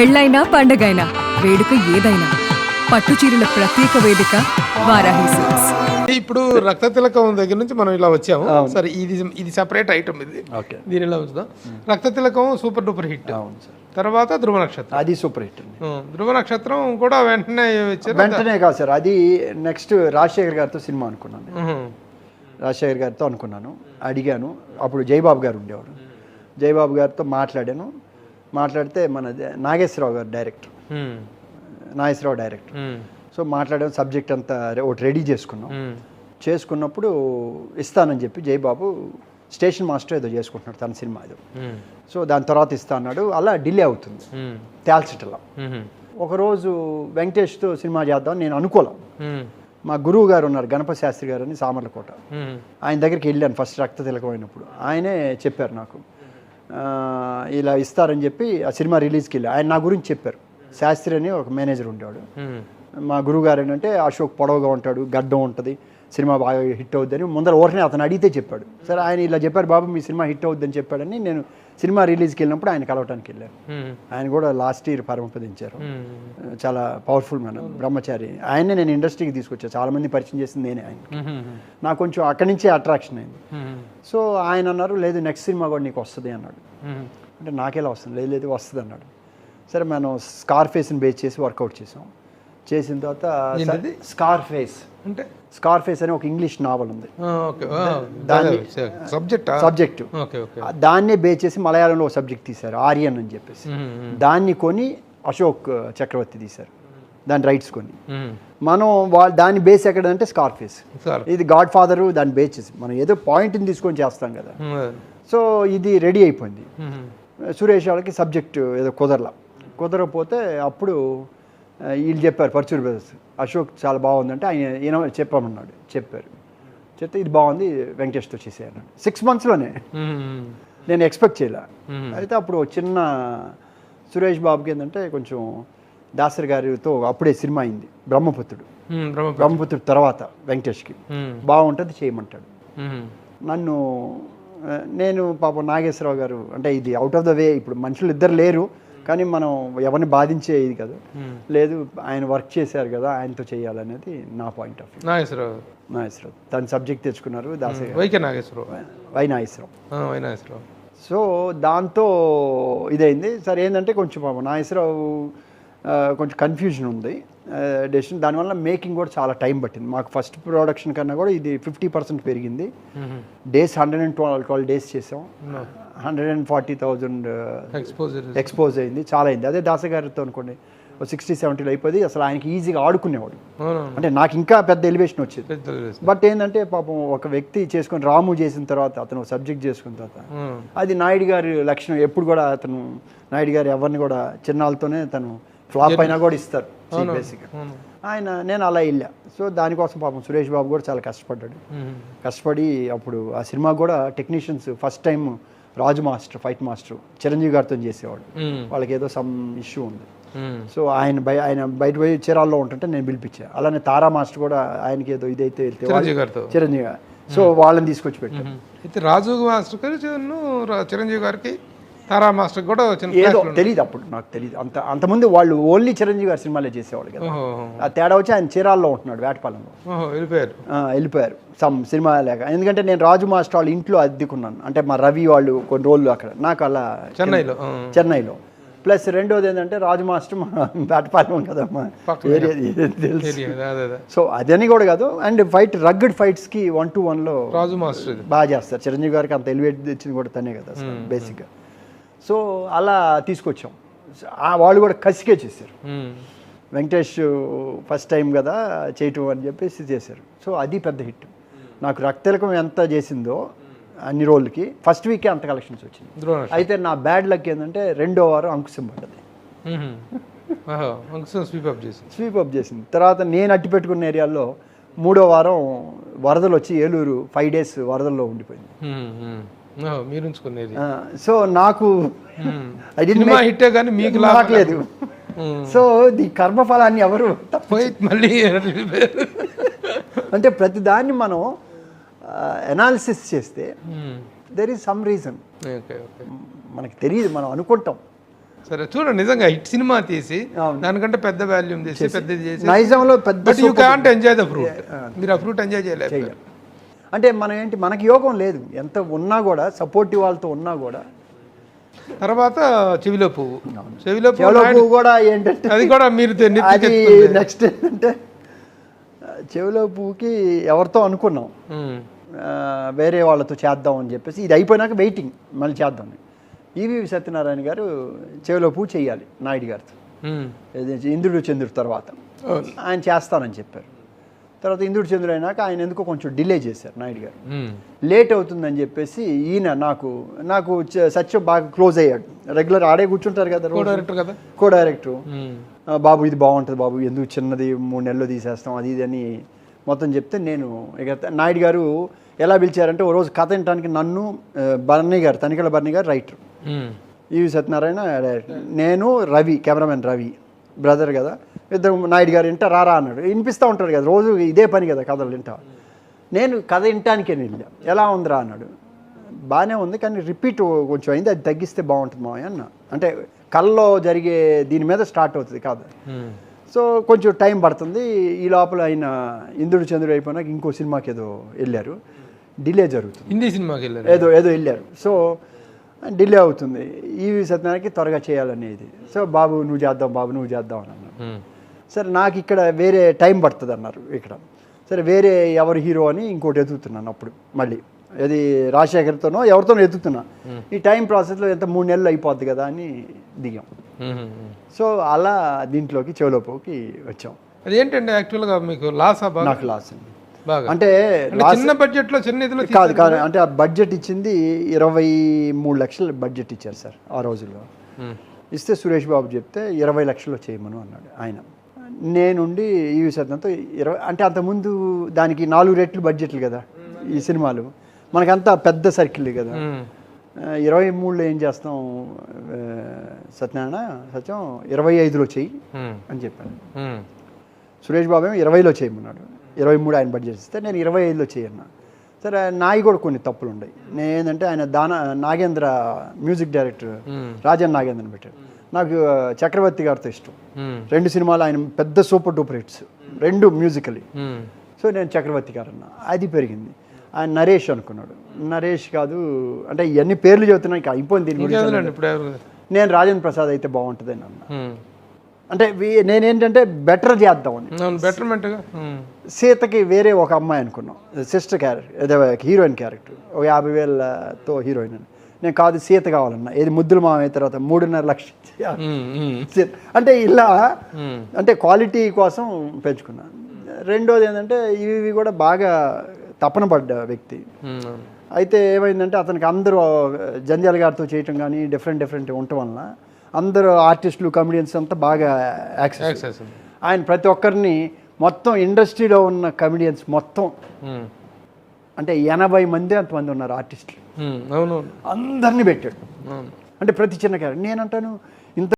పెళ్ళైనా పండగైనా వేడుక ఏదైనా పట్టు చీరల ప్రత్యేక వేదిక వారాహి సిల్క్స్. ఇప్పుడు రక్త తిలకం దగ్గర నుంచి మనం ఇలా వచ్చాము. సరే, ఇది సెపరేట్ ఐటమ్, ఇది దీని ఇలా ఉంచుదాం. రక్త తిలకం సూపర్ డూపర్ హిట్. తర్వాత ధ్రువ నక్షత్రం, అది సూపర్ హిట్. ధ్రువ నక్షత్రం కూడా వెంటనే వెంటనే కాదు సార్, అది నెక్స్ట్ రాజశేఖర్ గారితో సినిమా అనుకున్నాను. రాజశేఖర్ గారితో అనుకున్నాను, అడిగాను. అప్పుడు జయబాబు గారు ఉండేవాడు. జయబాబు గారితో మాట్లాడితే మన నాగేశ్వరరావు గారు డైరెక్టర్, నాగేశ్వరరావు డైరెక్టర్. సో మాట్లాడాం, సబ్జెక్ట్ అంతా ఒకటి రెడీ చేసుకున్నప్పుడు ఇస్తానని చెప్పి జయబాబు స్టేషన్ మాస్టర్ ఏదో చేసుకుంటున్నాడు తన సినిమా ఏదో. సో దాని తర్వాత ఇస్తా అన్నాడు. అలా డిలే అవుతుంది తేల్చటలా. ఒకరోజు వెంకటేష్తో సినిమా చేద్దాం నేను అనుకోలేం. మా గురువు గారు ఉన్నారు, గణపతి శాస్త్రి గారు అని, సామర్లకోట. ఆయన దగ్గరికి వెళ్ళాను ఫస్ట్ రక్త తిలకమైనప్పుడు. ఆయనే చెప్పారు నాకు, ఇలా ఇస్తారని చెప్పి ఆ సినిమా రిలీజ్కి వెళ్ళి ఆయన నా గురించి చెప్పారు. శాస్త్రి అని ఒక మేనేజర్ ఉండేవాడు. మా గురువు గారు ఏంటంటే అశోక్ పొడవుగా ఉంటాడు, గడ్డం ఉంటుంది, సినిమా బాగా హిట్ అవుద్దని ముందర ఓరనే అతను అడిగితే చెప్పాడు. సరే ఆయన ఇలా చెప్పారు, బాబు మీ సినిమా హిట్ అవుద్దని చెప్పాడని నేను సినిమా రిలీజ్కి వెళ్ళినప్పుడు ఆయన కలవటానికి వెళ్ళాను. ఆయన కూడా లాస్ట్ ఇయర్ పరమపదించారు. చాలా పవర్ఫుల్ మ్యాన్, బ్రహ్మచారి. ఆయనే నేను ఇండస్ట్రీకి తీసుకొచ్చాను, చాలా మంది పరిచయం చేసింది నేనే ఆయన. నాకు కొంచెం అక్కడి నుంచే అట్రాక్షన్ అయింది. సో ఆయన అన్నారు, లేదు నెక్స్ట్ సినిమా కూడా నీకు వస్తుంది అన్నాడు. అంటే నాకెలా వస్తుంది, లేదు వస్తుంది అన్నాడు. సరే మనం స్కార్ఫేస్ని బేస్ చేసి వర్కౌట్ చేసిన తర్వాత స్కార్ఫేస్ అని ఒక ఇంగ్లీష్ నావల్ ఉంది, సబ్జెక్ట్ దాన్నే బేస్ చేసి మలయాళంలో ఒక సబ్జెక్ట్ తీశారు, ఆర్యన్ అని చెప్పేసి. దాన్ని కొని అశోక్ చక్రవర్తి తీశారు, దాని రైట్స్ కొని. మనం దాన్ని బేస్ ఎక్కడంటే స్కార్ఫేస్. ఇది గాడ్ ఫాదర్, దాన్ని బేస్ చేసి మనం ఏదో పాయింట్ని తీసుకొని చేస్తాం కదా. సో ఇది రెడీ అయిపోయింది. సురేష్ వాళ్ళకి సబ్జెక్ట్ ఏదో కుదరకపోతే అప్పుడు వీళ్ళు చెప్పారు, పర్చూర్ బ్రదర్స్, అశోక్ చాలా బాగుందంటే ఆయన చెప్పారు. చెప్తే ఇది బాగుంది, వెంకటేష్తో చేసేయన్నాడు. 6 monthsలోనే. నేను ఎక్స్పెక్ట్ చేయలే. అయితే అప్పుడు చిన్న సురేష్ బాబుకి ఏంటంటే కొంచెం దాసరి గారితో అప్పుడే సినిమా అయింది, బ్రహ్మపుత్రుడు తర్వాత వెంకటేష్కి బాగుంటుంది చేయమంటాడు నన్ను. నేను పాపం నాగేశ్వరరావు గారు అంటే ఇది అవుట్ ఆఫ్ ద వే, ఇప్పుడు మనుషులు ఇద్దరు లేరు కానీ మనం ఎవరిని బాధించే ఇది కదా, లేదు ఆయన వర్క్ చేశారు కదా ఆయనతో చేయాలనేది నా పాయింట్ ఆఫ్ వ్యూ. నాగేశ్వరరావు తన సబ్జెక్ట్ తెచ్చుకున్నారు, నాగేశ్వరరావు. సో దాంతో ఇదైంది. సరే ఏంటంటే కొంచెం పాపం నాగేశ్వరరావు కొంచెం కన్ఫ్యూజన్ ఉంది డెసిషన్. దానివల్ల మేకింగ్ కూడా చాలా టైం పట్టింది మాకు. ఫస్ట్ ప్రొడక్షన్ కన్నా కూడా ఇది 50% పెరిగింది. డేస్ 112 డేస్ చేసాం. 140,000 ఎక్స్పోజ్ అయింది, చాలా అయింది. అదే దాసగారితో అనుకోండి 60-70 అయిపోయింది. అసలు ఆయనకి ఈజీగా ఆడుకునేవాడు, అంటే నాకు ఇంకా పెద్ద ఎలివేషన్ వచ్చేది. బట్ ఏంటంటే పాపం ఒక వ్యక్తి చేసుకొని రాము చేసిన తర్వాత, అతను సబ్జెక్ట్ చేసుకున్న తర్వాత, అది నాయుడు గారి లక్షణం. ఎప్పుడు కూడా అతను నాయుడు గారు ఎవరిని కూడా చిన్నాళ్ళతోనే తను ఫ్లాప్ అయినా కూడా ఇస్తారు బేసిక్గా. నేను అలా వెళ్ళా. సో దానికోసం పాపం సురేష్ బాబు కూడా చాలా కష్టపడి అప్పుడు ఆ సినిమా కూడా టెక్నీషియన్స్ ఫస్ట్ టైం రాజు మాస్టర్, ఫైట్ మాస్టర్ చిరంజీవి గారితో చేసేవాడు. వాళ్ళకి ఏదో సమ్ ఇష్యూ ఉంది. సో ఆయన బయట పోయి చీరాల్లో ఉంటుంటే నేను పిలిపించాను. అలానే తారా మాస్టర్ కూడా ఆయనకి ఏదో ఇదైతే వెళ్తే చిరంజీవి గారు, సో వాళ్ళని తీసుకొచ్చి పెట్టాను. అయితే రాజు మాస్టర్ చిరంజీవి గారికి తారా మాస్టర్ కూడా ఏదో తెలియదు, అప్పుడు నాకు తెలియదు అంతమంది. వాళ్ళు ఓన్లీ చిరంజీవి గారి సినిమాలే చేసేవాళ్ళు కదా. ఆ తేడా వచ్చి ఆయన చీరాల్లో ఉంటున్నాడు, వేటపాలెంలో వెళ్ళిపోయారు సమ్ సినిమా లేక. ఎందుకంటే నేను రాజు మాస్టర్ వాళ్ళ ఇంట్లో అద్దెకున్నాను, అంటే మా రవి వాళ్ళు కొన్ని రోజులు అక్కడ, నాకు అలా చెన్నైలో. ప్లస్ రెండోది ఏంటంటే రాజు మాస్టర్ మా వేటపాలెం కదా, మా ఏరియా తెలుసు. సో అదని కూడా కాదు. అండ్ రగ్గడ్ ఫైట్స్కి 1-to-1లో రాజు మాస్టర్ బాగా చేస్తారు. చిరంజీవి గారికి అంత ఎలివేట్ తెచ్చింది కూడా తనే కదా బేసిక్గా. సో అలా తీసుకొచ్చాం. వాళ్ళు కూడా కసికే చేశారు. వెంకటేష్ ఫస్ట్ టైం కదా చేయటం అని చెప్పేసి చేశారు. సో అది పెద్ద హిట్. నాకు రక్తతిలకం ఎంత చేసిందో అన్ని రోజులకి ఫస్ట్ వీకే అంత కలెక్షన్స్ వచ్చింది. అయితే నా బ్యాడ్ లక్ ఏంటంటే 2వ వారం అంకుశం పడ్డది, స్వీప్ అప్ చేసింది. తర్వాత నేను అట్టి పెట్టుకున్న ఏరియాలో 3వ వారం వరదలు వచ్చి ఏలూరు 5 days వరదల్లో ఉండిపోయింది. సో నాకు లేదు. సో ది కర్మఫలాన్ని ఎవరు మళ్ళీ అంటే ప్రతి దాన్ని మనం అనాలిసిస్ చేస్తే దెర్ ఈజ్ సమ్ రీజన్. మనకి తెలియదు, మనం అనుకుంటాం సరే చూడండి, నిజంగా హిట్ సినిమా తీసి దానికంటే పెద్ద వాల్యూమ్ తీసి పెద్దది చేసి నైజంలో పెద్ద but you can't enjoy the fruit. మీరు ఆ ఫ్రూట్ ఎంజాయ్ చేయలేదు. అంటే మనం ఏంటి, మనకి యోగం లేదు, ఎంత ఉన్నా కూడా సపోర్టివ్ వాళ్ళతో ఉన్నా కూడా. తర్వాత చెవిలో పువ్వు, చెవిలో పువ్వు కూడా ఏంటంటే అది కూడా మీరు అది నెక్స్ట్ ఏంటంటే చెవిలో పువ్వుకి ఎవరితో అనుకున్నాం వేరే వాళ్ళతో చేద్దాం అని చెప్పేసి, ఇది అయిపోయినాక వెయిటింగ్ మళ్ళీ చేద్దాం. ఈవి సత్యనారాయణ గారు చెవిలో పువ్వు చేయాలి నాయుడు గారితో, ఇంద్రుడు చంద్రుడు తర్వాత ఆయన చేస్తానని చెప్పారు. తర్వాత ఇంద్రుడు చంద్రుడు అయినాక ఆయన ఎందుకో కొంచెం డిలే చేశారు నాయుడు గారు. లేట్ అవుతుందని చెప్పేసి ఈయన నాకు సత్యం బాగా క్లోజ్ అయ్యాడు, రెగ్యులర్ ఆడే కూర్చుంటారు కదా కో డైరెక్టర్, బాబు ఇది బాగుంటుంది బాబు, ఎందుకు చిన్నది 3 నెలలు తీసేస్తాం అది ఇది అని మొత్తం చెప్తే, నేను ఇక నాయుడు గారు ఎలా పిలిచారంటే ఓ రోజు కథ వినడానికి నన్ను బర్నీ గారు, తనికెళ్ళ బర్నీ గారు రైటర్, ఈవి సత్యనారాయణ డైరెక్టర్, నేను రవి కెమెరామెన్ రవి బ్రదర్ కదా, ఇద్దరు నాయుడు గారు వింటా రారా అన్నాడు. వినిపిస్తూ ఉంటాడు కదా రోజు, ఇదే పని కదా కథలు వింటా. నేను కథ వినటానికే వెళ్ళా, ఎలా ఉందిరా అన్నాడు. బాగానే ఉంది కానీ రిపీట్ కొంచెం అయింది, అది తగ్గిస్తే బాగుంటుంది మావయ్య అన్న. అంటే కళ్ళలో జరిగే దీని మీద స్టార్ట్ అవుతుంది కాదు, సో కొంచెం టైం పడుతుంది. ఈ లోపల ఆయన ఇంద్రుడు చంద్రుడు అయిపోయినాక ఇంకో సినిమాకి ఏదో వెళ్ళారు, డిలే జరుగుతుంది, హిందీ సినిమాకి వెళ్ళారు, ఏదో వెళ్ళారు. సో డిలే అవుతుంది, ఈవి సత్యనారాయణకి త్వరగా చేయాలనేది. సో బాబు నువ్వు చేద్దాం అని అన్నారు. సరే నాకు ఇక్కడ వేరే టైం పడుతుంది అన్నారు ఇక్కడ. సరే వేరే ఎవరు హీరో అని ఇంకోటి ఎదుగుతున్నాను అప్పుడు మళ్ళీ, అది రాజశేఖర్తోనో ఎవరితోనో ఎదుగుతున్నా. ఈ టైం ప్రాసెస్లో ఎంత 3 నెలలు అయిపోద్ది కదా అని దిగాం. సో అలా దీంట్లోకి చెవులోకి వచ్చాం. అదేంటండి యాక్చువల్గా మీకు లాస్? నాకు లాస్ అండి. అంటే చిన్న బడ్జెట్లో చిన్న ఇదిలో కాదు అంటే ఆ బడ్జెట్ ఇచ్చింది 23 లక్షలు బడ్జెట్ ఇచ్చారు సార్ ఆ రోజుల్లో. ఇస్తే సురేష్ బాబు చెప్తే 20 లక్షలు చేయమను అన్నాడు ఆయన. నేనుండి ఈవి సత్యంతో 20, అంటే అంతకుముందు దానికి 4 రెట్లు బడ్జెట్లు కదా ఈ సినిమాలు, మనకంతా పెద్ద సర్కిల్ కదా. 23లో ఏం చేస్తాం సత్యం 25లో చెయ్యి అని చెప్పాను. సురేష్ బాబు ఏమో 20లో చేయమన్నాడు, 23 ఆయన బడ్జెట్ ఇస్తే నేను 25లో చేయన్నా. సరే నాయి కూడా కొన్ని తప్పులు ఉన్నాయి. నేనేంటంటే ఆయన నాగేంద్ర మ్యూజిక్ డైరెక్టర్ రాజన్ నాగేంద్రని పెట్టాడు. నాకు చక్రవర్తి గారితో ఇష్టం, 2 సినిమాలు ఆయన పెద్ద super duper hits, 2 musically. So నేను చక్రవర్తి గారు అన్నా, అది పెరిగింది. ఆయన నరేష్ అనుకున్నాడు, నరేష్ కాదు అంటే ఇవన్నీ పేర్లు చెబుతున్నాయి ఇక అయిపోయింది దీని గురించి. నేను రాజేంద్ర ప్రసాద్ అయితే బాగుంటుందని అన్నా. అంటే నేనేంటంటే బెటర్ చేద్దామని, బెటర్మెంట్గా సీతకి వేరే ఒక అమ్మాయి అనుకున్నాం, సిస్టర్ క్యారెక్టర్, హీరోయిన్ క్యారెక్టర్, ఒక 50,000తో హీరోయిన్ అని. నేను కాదు సీత కావాలన్నా, ఏది ముద్దుల మామయ్య తర్వాత 3.5 లక్షలు. అంటే ఇలా అంటే క్వాలిటీ కోసం పెంచుకున్నాను. రెండోది ఏంటంటే ఇవి కూడా బాగా తపన పడ్డ వ్యక్తి. అయితే ఏమైందంటే అతనికి అందరూ జంధ్యాల గారితో చేయటం కానీ డిఫరెంట్ ఉండటం వలన అందరూ ఆర్టిస్టులు కమెడియన్స్ అంతా బాగా యాక్సెస్. ఆయన ప్రతి ఒక్కరిని మొత్తం ఇండస్ట్రీలో ఉన్న కమెడియన్స్ మొత్తం అంటే 80 మంది అంతమంది ఉన్నారు ఆర్టిస్టులు, అందరినీ పెట్టాడు. అంటే ప్రతి చిన్న క్యారెక్టర్ నేనంటాను ఇంత